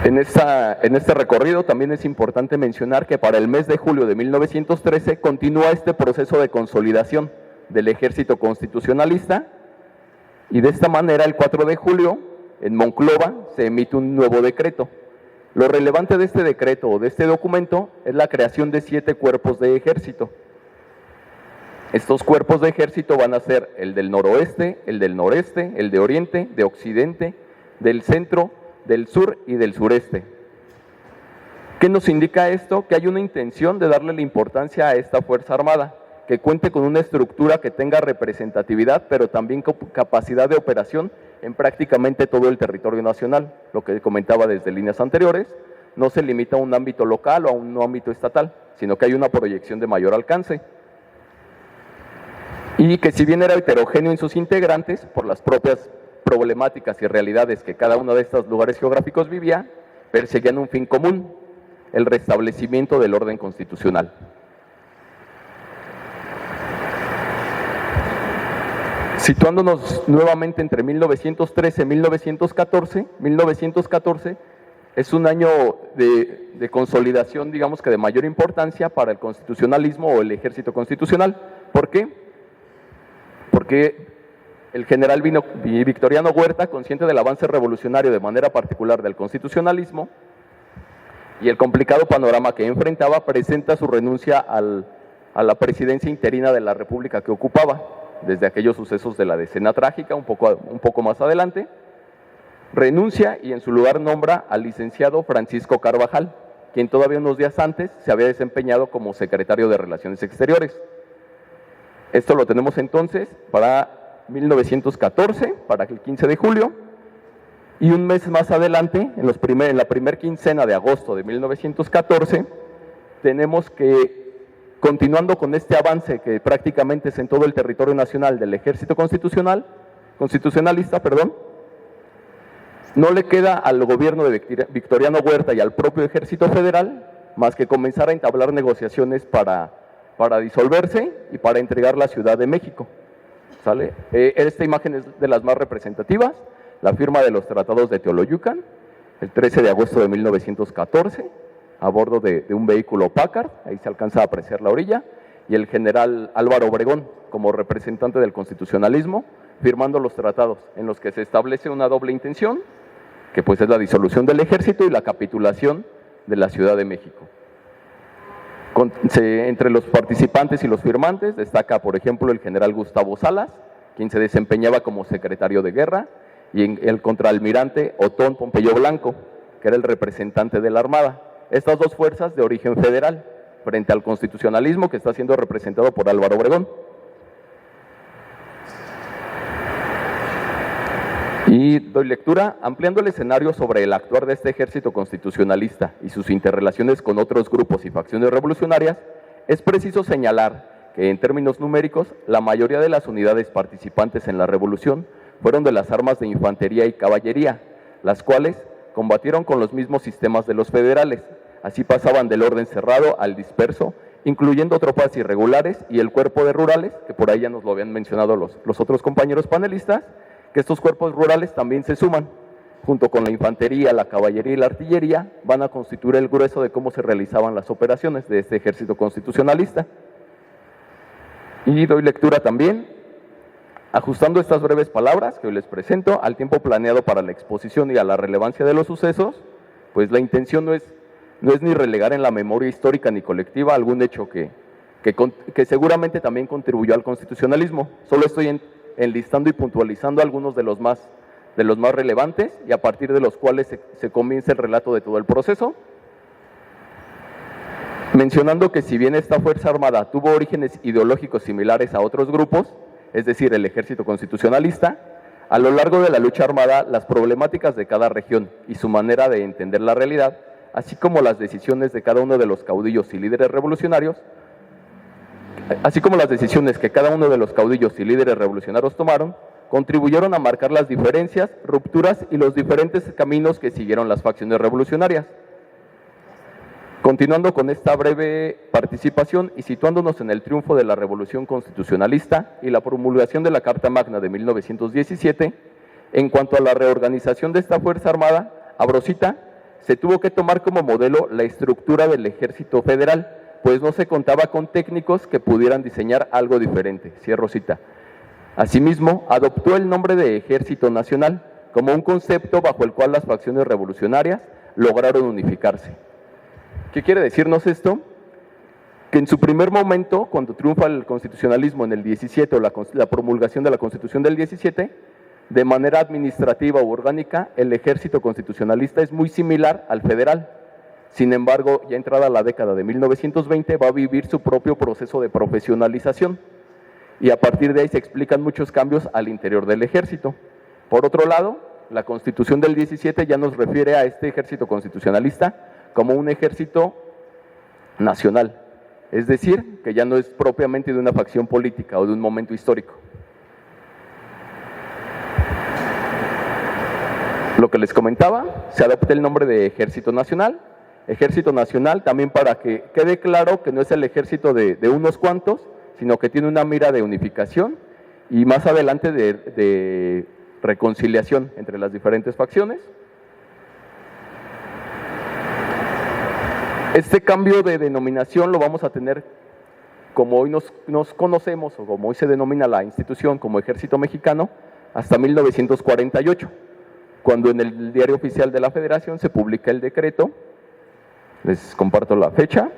En este recorrido también es importante mencionar que para el mes de julio de 1913 continúa este proceso de consolidación del ejército constitucionalista y de esta manera el 4 de julio en Monclova se emite un nuevo decreto. Lo relevante de este decreto o de este documento es la creación de 7 cuerpos de ejército. Estos cuerpos de ejército van a ser el del noroeste, el del noreste, el de oriente, de occidente, del centro, del sur y del sureste. ¿Qué nos indica esto? Que hay una intención de darle la importancia a esta Fuerza Armada, que cuente con una estructura que tenga representatividad, pero también con capacidad de operación en prácticamente todo el territorio nacional. Lo que comentaba desde líneas anteriores, no se limita a un ámbito local o a un ámbito estatal, sino que hay una proyección de mayor alcance. Y que si bien era heterogéneo en sus integrantes, por las propias problemáticas y realidades que cada uno de estos lugares geográficos vivía, perseguían un fin común, el restablecimiento del orden constitucional. Situándonos nuevamente entre 1913 y 1914, 1914 es un año de consolidación, digamos que de mayor importancia para el constitucionalismo o el ejército constitucional. ¿Por qué? Porque el general Victoriano Huerta, consciente del avance revolucionario de manera particular del constitucionalismo y el complicado panorama que enfrentaba, presenta su renuncia a la presidencia interina de la República que ocupaba, desde aquellos sucesos de la Decena Trágica, un poco más adelante, renuncia y en su lugar nombra al licenciado Francisco Carvajal, quien todavía unos días antes se había desempeñado como secretario de Relaciones Exteriores. Esto lo tenemos entonces para 1914, para el 15 de julio, y un mes más adelante, en la primera quincena de agosto de 1914, tenemos que, continuando con este avance que prácticamente es en todo el territorio nacional del ejército constitucionalista, no le queda al gobierno de Victoriano Huerta y al propio ejército federal más que comenzar a entablar negociaciones para disolverse y para entregar la Ciudad de México. ¿Sale? Esta imagen es de las más representativas, la firma de los tratados de Teoloyucan, el 13 de agosto de 1914, a bordo de un vehículo Packard, ahí se alcanza a apreciar la orilla, y el general Álvaro Obregón, como representante del constitucionalismo, firmando los tratados en los que se establece una doble intención, que pues es la disolución del ejército y la capitulación de la Ciudad de México. Entre los participantes y los firmantes destaca, por ejemplo, el general Gustavo Salas, quien se desempeñaba como secretario de guerra, y el contraalmirante Otón Pompeyo Blanco, que era el representante de la Armada. Estas dos fuerzas de origen federal, frente al constitucionalismo que está siendo representado por Álvaro Obregón. Y doy lectura, ampliando el escenario sobre el actuar de este ejército constitucionalista y sus interrelaciones con otros grupos y facciones revolucionarias, es preciso señalar que en términos numéricos, la mayoría de las unidades participantes en la revolución fueron de las armas de infantería y caballería, las cuales combatieron con los mismos sistemas de los federales. Así pasaban del orden cerrado al disperso, incluyendo tropas irregulares y el cuerpo de rurales, que por ahí ya nos lo habían mencionado los otros compañeros panelistas, que estos cuerpos rurales también se suman, junto con la infantería, la caballería y la artillería, van a constituir el grueso de cómo se realizaban las operaciones de este ejército constitucionalista. Y doy lectura también, ajustando estas breves palabras que hoy les presento al tiempo planeado para la exposición y a la relevancia de los sucesos, pues la intención no es ni relegar en la memoria histórica ni colectiva algún hecho que seguramente también contribuyó al constitucionalismo. Solo estoy enlistando y puntualizando algunos de los más relevantes y a partir de los cuales se comienza el relato de todo el proceso, mencionando que si bien esta Fuerza Armada tuvo orígenes ideológicos similares a otros grupos, es decir, el ejército constitucionalista, a lo largo de la lucha armada, las problemáticas de cada región y su manera de entender la realidad, así como las decisiones de cada uno de los caudillos y líderes revolucionarios, tomaron, contribuyeron a marcar las diferencias, rupturas y los diferentes caminos que siguieron las facciones revolucionarias. Continuando con esta breve participación y situándonos en el triunfo de la Revolución Constitucionalista y la promulgación de la Carta Magna de 1917, en cuanto a la reorganización de esta Fuerza Armada, abro cita, se tuvo que tomar como modelo la estructura del Ejército Federal, pues no se contaba con técnicos que pudieran diseñar algo diferente. Cierro cita. Asimismo, adoptó el nombre de Ejército Nacional como un concepto bajo el cual las facciones revolucionarias lograron unificarse. ¿Qué quiere decirnos esto? Que en su primer momento, cuando triunfa el constitucionalismo en el 17 o la promulgación de la Constitución del 17, de manera administrativa u orgánica, el ejército constitucionalista es muy similar al federal. Sin embargo, ya entrada la década de 1920, va a vivir su propio proceso de profesionalización y a partir de ahí se explican muchos cambios al interior del ejército. Por otro lado, la Constitución del 17 ya nos refiere a este ejército constitucionalista como un ejército nacional, es decir, que ya no es propiamente de una facción política o de un momento histórico. Lo que les comentaba, se adopta el nombre de Ejército Nacional. Ejército Nacional también para que quede claro que no es el ejército de unos cuantos, sino que tiene una mira de unificación y más adelante de reconciliación entre las diferentes facciones. Este cambio de denominación lo vamos a tener como hoy nos conocemos o como hoy se denomina la institución como Ejército Mexicano hasta 1948, cuando en el Diario Oficial de la Federación se publica el decreto. Les comparto la fecha.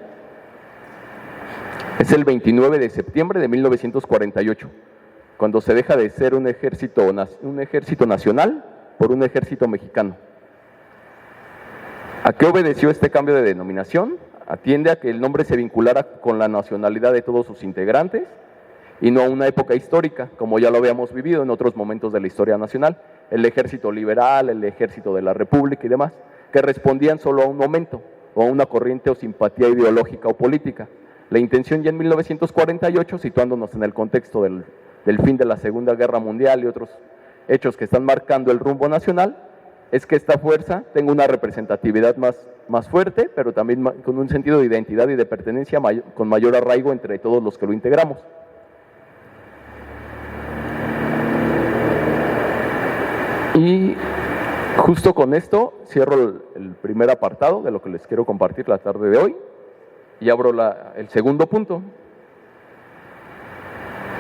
Es el 29 de septiembre de 1948, cuando se deja de ser un ejército nacional por un ejército mexicano. ¿A qué obedeció este cambio de denominación? Atiende a que el nombre se vinculara con la nacionalidad de todos sus integrantes y no a una época histórica, como ya lo habíamos vivido en otros momentos de la historia nacional, el ejército liberal, el ejército de la República y demás, que respondían solo a un momento o a una corriente o simpatía ideológica o política. La intención ya en 1948, situándonos en el contexto del fin de la Segunda Guerra Mundial y otros hechos que están marcando el rumbo nacional, es que esta fuerza tenga una representatividad más fuerte, pero también con un sentido de identidad y de pertenencia con mayor arraigo entre todos los que lo integramos. Y justo con esto cierro el primer apartado de lo que les quiero compartir la tarde de hoy y abro el segundo punto,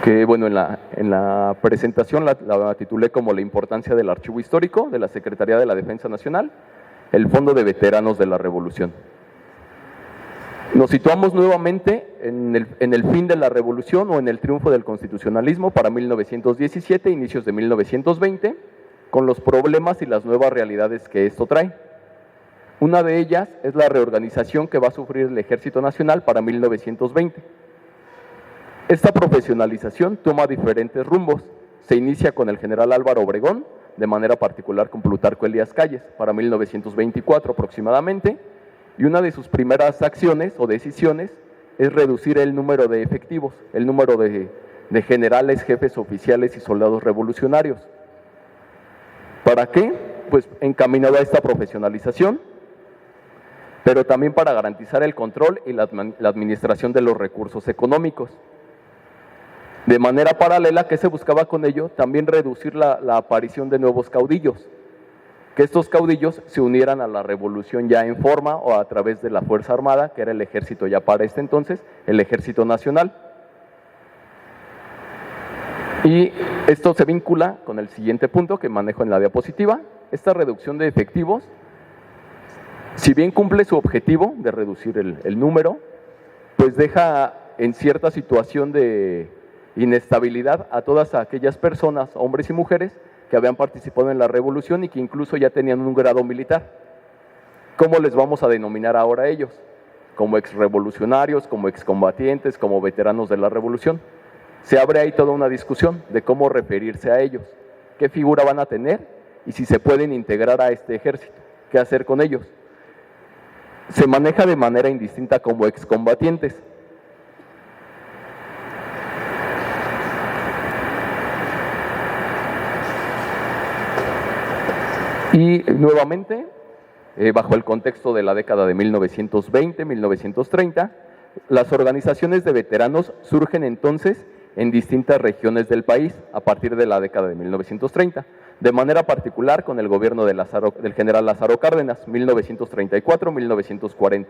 que bueno, en la presentación la titulé como la importancia del archivo histórico de la Secretaría de la Defensa Nacional, el Fondo de Veteranos de la Revolución. Nos situamos nuevamente en el fin de la revolución o en el triunfo del constitucionalismo para 1917, inicios de 1920, con los problemas y las nuevas realidades que esto trae. Una de ellas es la reorganización que va a sufrir el Ejército Nacional para 1920. Esta profesionalización toma diferentes rumbos. Se inicia con el general Álvaro Obregón, de manera particular con Plutarco Elías Calles, para 1924 aproximadamente, y una de sus primeras acciones o decisiones es reducir el número de efectivos, el número de generales, jefes oficiales y soldados revolucionarios. ¿Para qué? Pues encaminado a esta profesionalización, pero también para garantizar el control y la administración de los recursos económicos. De manera paralela, ¿qué se buscaba con ello? También reducir la aparición de nuevos caudillos, que estos caudillos se unieran a la revolución ya en forma o a través de la Fuerza Armada, que era el ejército ya para este entonces, el Ejército Nacional. Y esto se vincula con el siguiente punto que manejo en la diapositiva. Esta reducción de efectivos, si bien cumple su objetivo de reducir el número, pues deja en cierta situación de inestabilidad a todas aquellas personas, hombres y mujeres, que habían participado en la revolución y que incluso ya tenían un grado militar. ¿Cómo les vamos a denominar ahora a ellos? Como exrevolucionarios, como excombatientes, como veteranos de la revolución. Se abre ahí toda una discusión de cómo referirse a ellos, qué figura van a tener y si se pueden integrar a este ejército, qué hacer con ellos. Se maneja de manera indistinta como excombatientes. Y nuevamente, bajo el contexto de la década de 1920-1930, las organizaciones de veteranos surgen entonces en distintas regiones del país a partir de la década de 1930. de manera particular con el gobierno del general Lázaro Cárdenas, 1934-1940,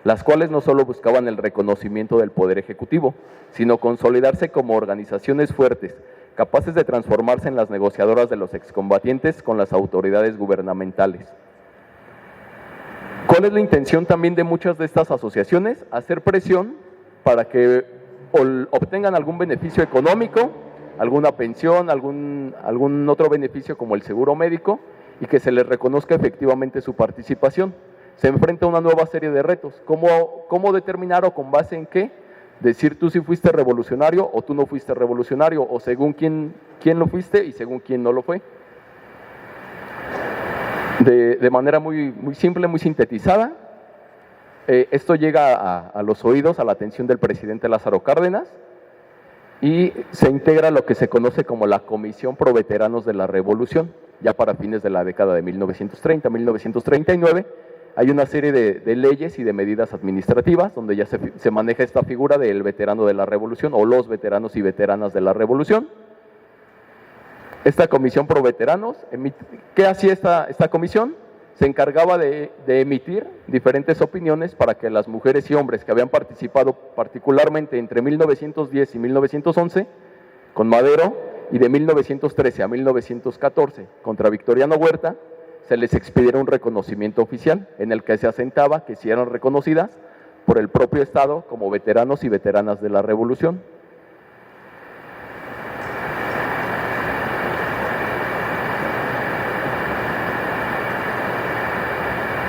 las cuales no solo buscaban el reconocimiento del poder ejecutivo, sino consolidarse como organizaciones fuertes, capaces de transformarse en las negociadoras de los excombatientes con las autoridades gubernamentales. ¿Cuál es la intención también de muchas de estas asociaciones? Hacer presión para que obtengan algún beneficio económico, alguna pensión, algún otro beneficio como el seguro médico, y que se les reconozca efectivamente su participación. Se enfrenta a una nueva serie de retos. ¿Cómo determinar o con base en qué decir tú sí fuiste revolucionario o tú no fuiste revolucionario, o según quién lo fuiste y según quién no lo fue? De manera muy simple, muy sintetizada, esto llega a los oídos, a la atención del presidente Lázaro Cárdenas, y se integra lo que se conoce como la Comisión Pro Veteranos de la Revolución. Ya para fines de la década de 1930, 1939, hay una serie de leyes y de medidas administrativas donde ya se maneja esta figura del veterano de la Revolución o los veteranos y veteranas de la Revolución. Esta Comisión Pro Veteranos, ¿qué hacía esta comisión? Se encargaba de emitir diferentes opiniones para que las mujeres y hombres que habían participado particularmente entre 1910 y 1911 con Madero y de 1913 a 1914 contra Victoriano Huerta, se les expidiera un reconocimiento oficial en el que se asentaba que si eran reconocidas por el propio Estado como veteranos y veteranas de la Revolución.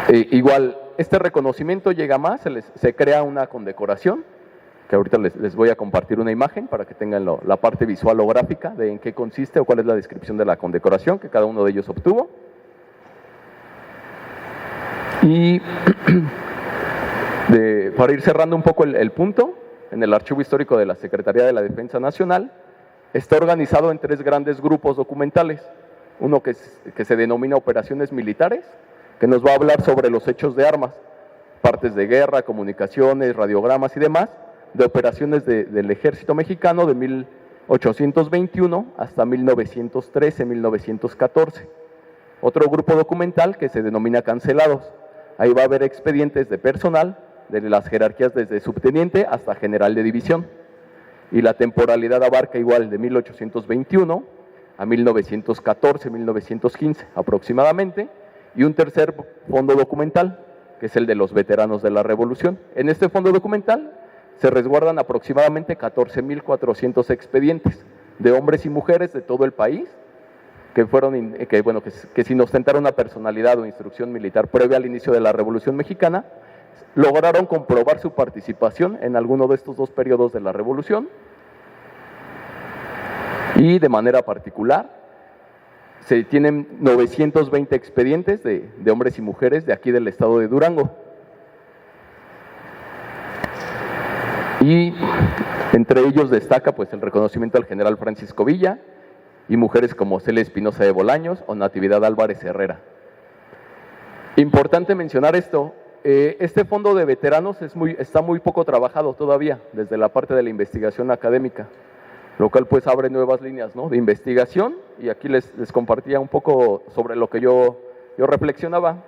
Igual, este reconocimiento llega más, se crea una condecoración, que ahorita les voy a compartir una imagen para que tengan la parte visual o gráfica de en qué consiste o cuál es la descripción de la condecoración que cada uno de ellos obtuvo. Y para ir cerrando un poco el punto, en el Archivo Histórico de la Secretaría de la Defensa Nacional está organizado en 3 grandes grupos documentales. Uno que se denomina Operaciones Militares, que nos va a hablar sobre los hechos de armas, partes de guerra, comunicaciones, radiogramas y demás, de operaciones del ejército mexicano de 1821 hasta 1913, 1914. Otro grupo documental que se denomina Cancelados. Ahí va a haber expedientes de personal, de las jerarquías desde subteniente hasta general de división. Y la temporalidad abarca igual de 1821 a 1914, 1915 aproximadamente. Y un tercer fondo documental, que es el de los veteranos de la Revolución. En este fondo documental se resguardan aproximadamente 14.400 expedientes de hombres y mujeres de todo el país que sin ostentar una personalidad o instrucción militar previa al inicio de la Revolución Mexicana, lograron comprobar su participación en alguno de estos 2 periodos de la Revolución. Y de manera particular, se tienen 920 expedientes de hombres y mujeres de aquí del estado de Durango. Y entre ellos destaca pues el reconocimiento al general Francisco Villa y mujeres como Celia Espinosa de Bolaños o Natividad Álvarez Herrera. Importante mencionar esto, este fondo de veteranos está muy poco trabajado todavía desde la parte de la investigación académica, lo cual pues abre nuevas líneas, ¿no?, de investigación, y aquí les compartía un poco sobre lo que yo reflexionaba.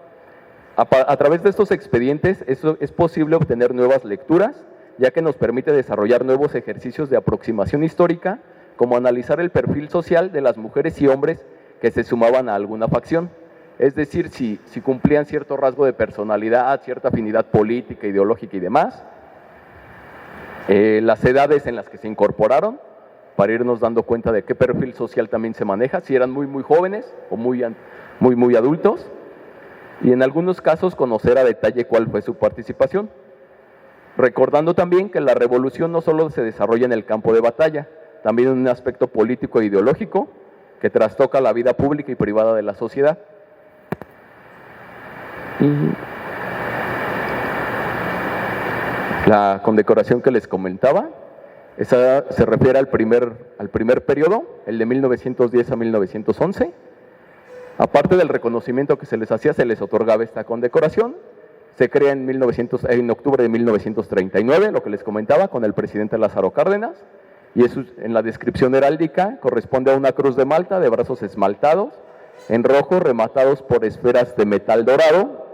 A través de estos expedientes es posible obtener nuevas lecturas, ya que nos permite desarrollar nuevos ejercicios de aproximación histórica, como analizar el perfil social de las mujeres y hombres que se sumaban a alguna facción. Es decir, si cumplían cierto rasgo de personalidad, cierta afinidad política, ideológica y demás, las edades en las que se incorporaron, para irnos dando cuenta de qué perfil social también se maneja, si eran muy jóvenes o muy adultos, y en algunos casos conocer a detalle cuál fue su participación. Recordando también que la revolución no solo se desarrolla en el campo de batalla, también en un aspecto político e ideológico que trastoca la vida pública y privada de la sociedad. Y la condecoración que les comentaba, esa se refiere al primer periodo, el de 1910 a 1911. Aparte del reconocimiento que se les hacía, se les otorgaba esta condecoración. Se crea en octubre de 1939, lo que les comentaba, con el presidente Lázaro Cárdenas, y eso en la descripción heráldica corresponde a una cruz de Malta de brazos esmaltados, en rojo rematados por esferas de metal dorado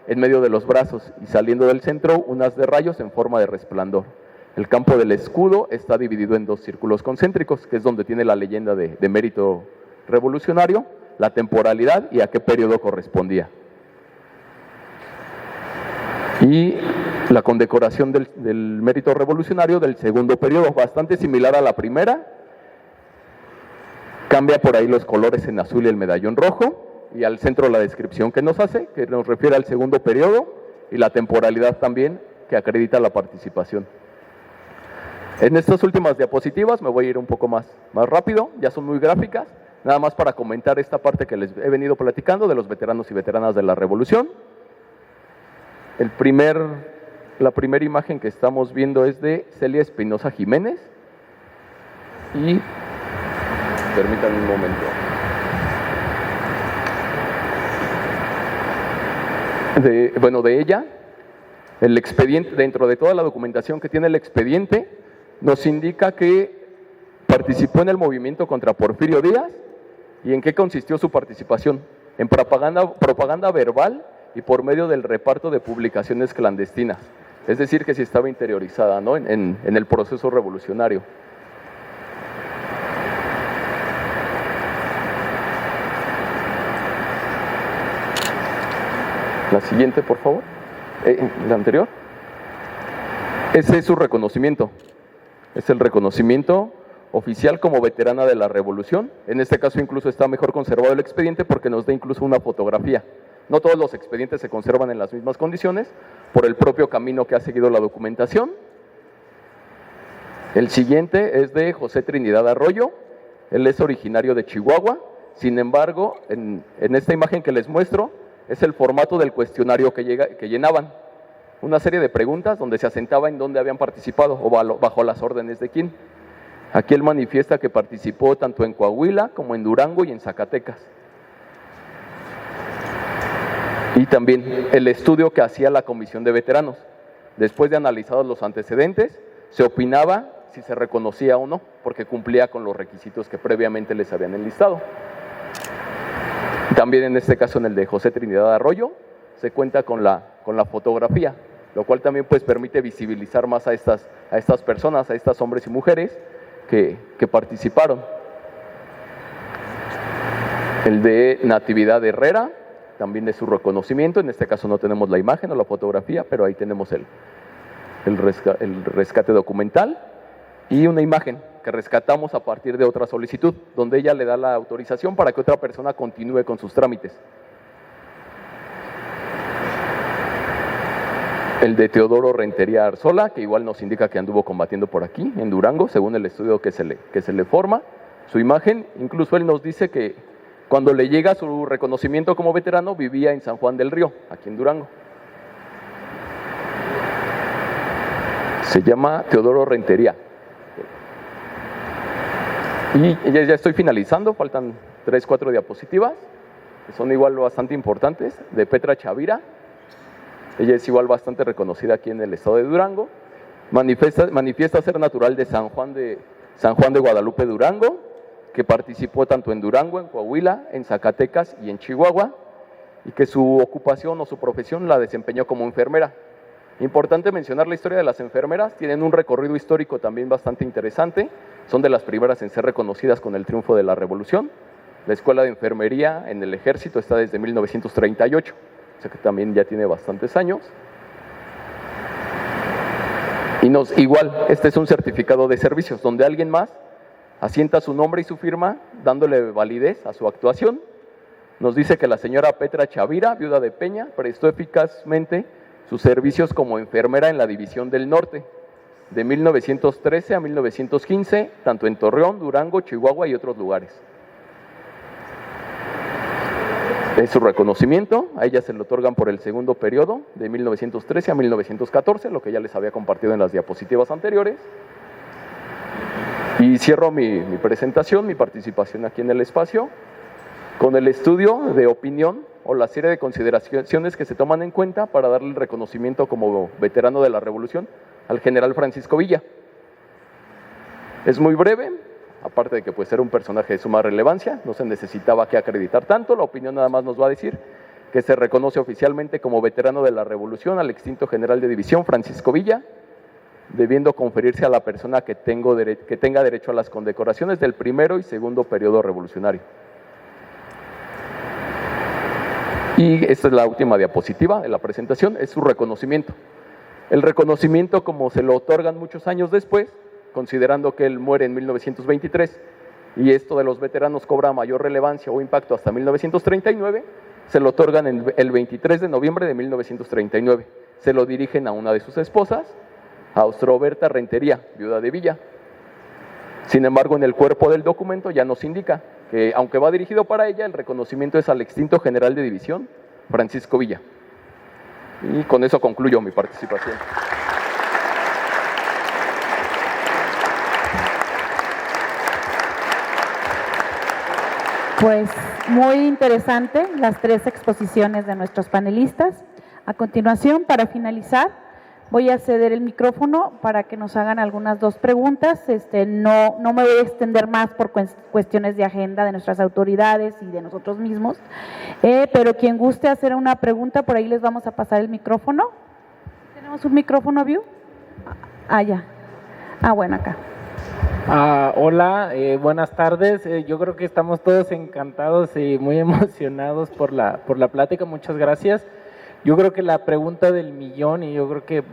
en medio de los brazos y saliendo del centro unas de rayos en forma de resplandor. El campo del escudo está dividido en dos círculos concéntricos, que es donde tiene la leyenda de mérito revolucionario, la temporalidad y a qué periodo correspondía. Y la condecoración del mérito revolucionario del segundo periodo, bastante similar a la primera, cambia por ahí los colores en azul y el medallón rojo, y al centro la descripción que nos hace, que nos refiere al segundo periodo, y la temporalidad también, que acredita la participación. En estas últimas diapositivas me voy a ir un poco más rápido, ya son muy gráficas, nada más para comentar esta parte que les he venido platicando de los veteranos y veteranas de la Revolución. La primera imagen que estamos viendo es de Celia Espinosa Jiménez, y permítanme un momento. De ella, el expediente, dentro de toda la documentación que tiene el expediente, nos indica que participó en el movimiento contra Porfirio Díaz. ¿Y en qué consistió su participación? En propaganda verbal y por medio del reparto de publicaciones clandestinas. Es decir, que sí estaba interiorizada, ¿no?, en el proceso revolucionario. La siguiente, por favor. La anterior. Ese es su reconocimiento. Es el reconocimiento oficial como veterana de la Revolución. En este caso incluso está mejor conservado el expediente porque nos da incluso una fotografía. No todos los expedientes se conservan en las mismas condiciones por el propio camino que ha seguido la documentación. El siguiente es de José Trinidad Arroyo. Él es originario de Chihuahua. Sin embargo, en esta imagen que les muestro, es el formato del cuestionario que llenaban. Una serie de preguntas donde se asentaba en dónde habían participado o bajo las órdenes de quién. Aquí él manifiesta que participó tanto en Coahuila como en Durango y en Zacatecas. Y también el estudio que hacía la Comisión de Veteranos. Después de analizados los antecedentes, se opinaba si se reconocía o no, porque cumplía con los requisitos que previamente les habían enlistado. También en este caso, en el de José Trinidad Arroyo, se cuenta con la fotografía, lo cual también pues permite visibilizar más a estas personas, a estos hombres y mujeres que participaron. El de Natividad Herrera, también de su reconocimiento, en este caso no tenemos la imagen o la fotografía, pero ahí tenemos el rescate documental y una imagen que rescatamos a partir de otra solicitud, donde ella le da la autorización para que otra persona continúe con sus trámites. El de Teodoro Rentería Arzola, que igual nos indica que anduvo combatiendo por aquí, en Durango, según el estudio que se le forma. Su imagen, incluso él nos dice que cuando le llega su reconocimiento como veterano, vivía en San Juan del Río, aquí en Durango. Se llama Teodoro Rentería. Y ya estoy finalizando, faltan 3, 4 diapositivas, que son igual bastante importantes, de Petra Chavira. Ella es igual bastante reconocida aquí en el estado de Durango. Manifiesta ser natural de San Juan de Guadalupe, Durango, que participó tanto en Durango, en Coahuila, en Zacatecas y en Chihuahua, y que su ocupación o su profesión la desempeñó como enfermera. Importante mencionar la historia de las enfermeras, tienen un recorrido histórico también bastante interesante, son de las primeras en ser reconocidas con el triunfo de la Revolución. La Escuela de Enfermería en el Ejército está desde 1938, o sea que también ya tiene bastantes años. Y igual, este es un certificado de servicios, donde alguien más asienta su nombre y su firma, dándole validez a su actuación. Nos dice que la señora Petra Chavira, viuda de Peña, prestó eficazmente sus servicios como enfermera en la División del Norte, de 1913 a 1915, tanto en Torreón, Durango, Chihuahua y otros lugares. Es su reconocimiento, a ella se le otorgan por el segundo periodo, de 1913 a 1914, lo que ya les había compartido en las diapositivas anteriores. Y cierro mi presentación, mi participación aquí en el espacio, con el estudio de opinión o la serie de consideraciones que se toman en cuenta para darle el reconocimiento como veterano de la Revolución al general Francisco Villa. Es muy breve, aparte de que pues era un personaje de suma relevancia, no se necesitaba que acreditar tanto, la opinión nada más nos va a decir que se reconoce oficialmente como veterano de la Revolución al extinto general de división Francisco Villa, debiendo conferirse a la persona que tenga derecho a las condecoraciones del primero y segundo periodo revolucionario. Y esta es la última diapositiva de la presentación, es su reconocimiento. El reconocimiento, como se lo otorgan muchos años después, considerando que él muere en 1923, y esto de los veteranos cobra mayor relevancia o impacto hasta 1939, se lo otorgan el 23 de noviembre de 1939. Se lo dirigen a una de sus esposas, a Austroberta Rentería, viuda de Villa. Sin embargo, en el cuerpo del documento ya nos indica que, aunque va dirigido para ella, el reconocimiento es al extinto general de división, Francisco Villa. Y con eso concluyo mi participación. Pues muy interesante las tres exposiciones de nuestros panelistas. A continuación, para finalizar, voy a ceder el micrófono para que nos hagan algunas dos preguntas. No me voy a extender más por cuestiones de agenda de nuestras autoridades y de nosotros mismos, pero quien guste hacer una pregunta, por ahí les vamos a pasar el micrófono. ¿Tenemos un micrófono, View? Ya. Bueno, acá. Hola, buenas tardes. Yo creo que estamos todos encantados y muy emocionados por la plática. Muchas gracias. Yo creo que la pregunta del millón, y yo creo que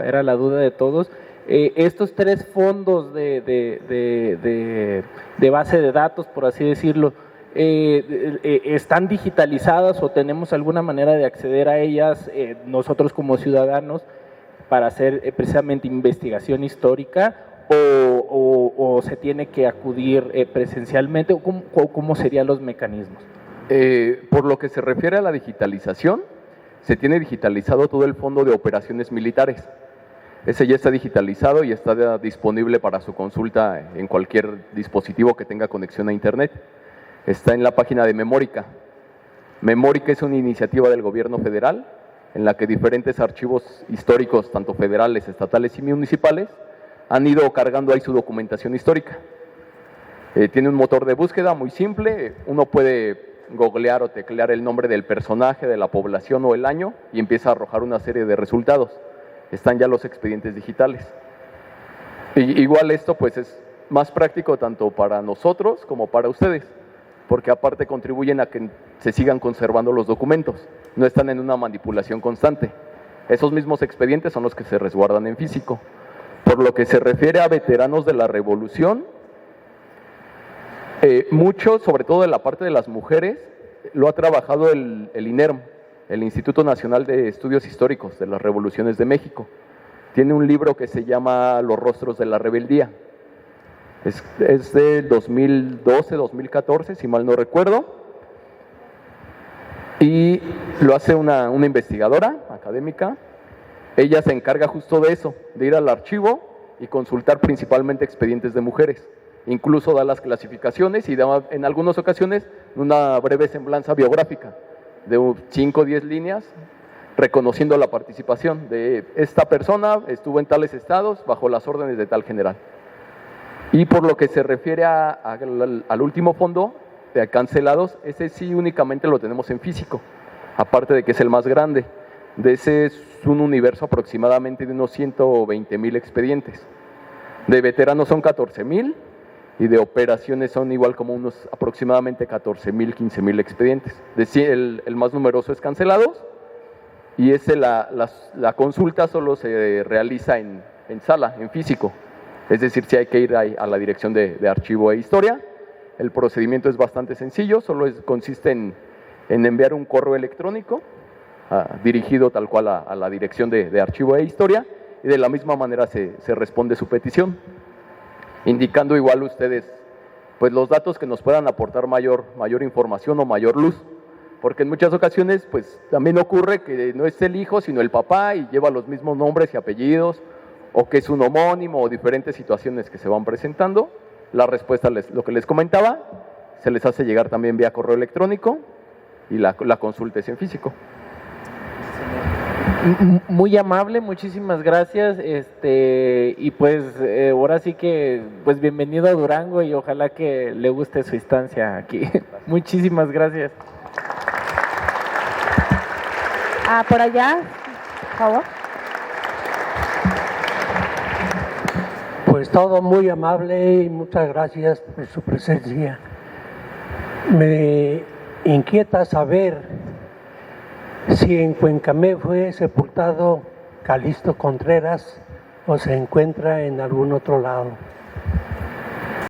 era la duda de todos, estos tres fondos de base de datos, por así decirlo, ¿están digitalizadas o tenemos alguna manera de acceder a ellas nosotros como ciudadanos para hacer precisamente investigación histórica? ¿O se tiene que acudir presencialmente? ¿O cómo serían los mecanismos? Por lo que se refiere a la digitalización, se tiene digitalizado todo el fondo de operaciones militares. Ese ya está digitalizado y está disponible para su consulta en cualquier dispositivo que tenga conexión a Internet. Está en la página de Memórica. Memórica es una iniciativa del gobierno federal en la que diferentes archivos históricos, tanto federales, estatales y municipales, han ido cargando ahí su documentación histórica. Tiene un motor de búsqueda muy simple, uno puede googlear o teclear el nombre del personaje, de la población o el año y empieza a arrojar una serie de resultados. Están ya los expedientes digitales. Igual esto pues es más práctico tanto para nosotros como para ustedes, porque aparte contribuyen a que se sigan conservando los documentos, no están en una manipulación constante. Esos mismos expedientes son los que se resguardan en físico. Por lo que se refiere a veteranos de la Revolución, mucho, sobre todo de la parte de las mujeres, lo ha trabajado el INERM, el Instituto Nacional de Estudios Históricos de las Revoluciones de México. Tiene un libro que se llama Los Rostros de la Rebeldía. Es de 2012, 2014, si mal no recuerdo. Y lo hace una investigadora académica. Ella se encarga justo de eso, de ir al archivo y consultar principalmente expedientes de mujeres. Incluso da las clasificaciones y da en algunas ocasiones una breve semblanza biográfica de 5 o 10 líneas, reconociendo la participación de esta persona, estuvo en tales estados bajo las órdenes de tal general. Y por lo que se refiere al último fondo de cancelados, ese sí únicamente lo tenemos en físico, aparte de que es el más grande. De ese es un universo aproximadamente de unos 120,000 expedientes. De veteranos son 14,000 y de operaciones son igual como unos aproximadamente 14,000, 15,000 expedientes. El más numeroso es cancelados y la consulta solo se realiza en sala, en físico. Es decir, si hay que ir a la dirección de archivo e historia. El procedimiento es bastante sencillo, solo consiste en enviar un correo electrónico dirigido tal cual a la dirección de archivo e historia, y de la misma manera se responde su petición, indicando igual ustedes pues los datos que nos puedan aportar mayor información o mayor luz, porque en muchas ocasiones pues también ocurre que no es el hijo sino el papá y lleva los mismos nombres y apellidos, o que es un homónimo, o diferentes situaciones que se van presentando. La respuesta, lo que les comentaba, se les hace llegar también vía correo electrónico y la consulta es en físico. Muy amable, muchísimas gracias. Y pues ahora sí que pues bienvenido a Durango y ojalá que le guste su estancia aquí. Muchísimas gracias. Por allá, por favor. Pues todo muy amable y muchas gracias por su presencia. Me inquieta saber si en Cuencamé fue sepultado Calixto Contreras o se encuentra en algún otro lado.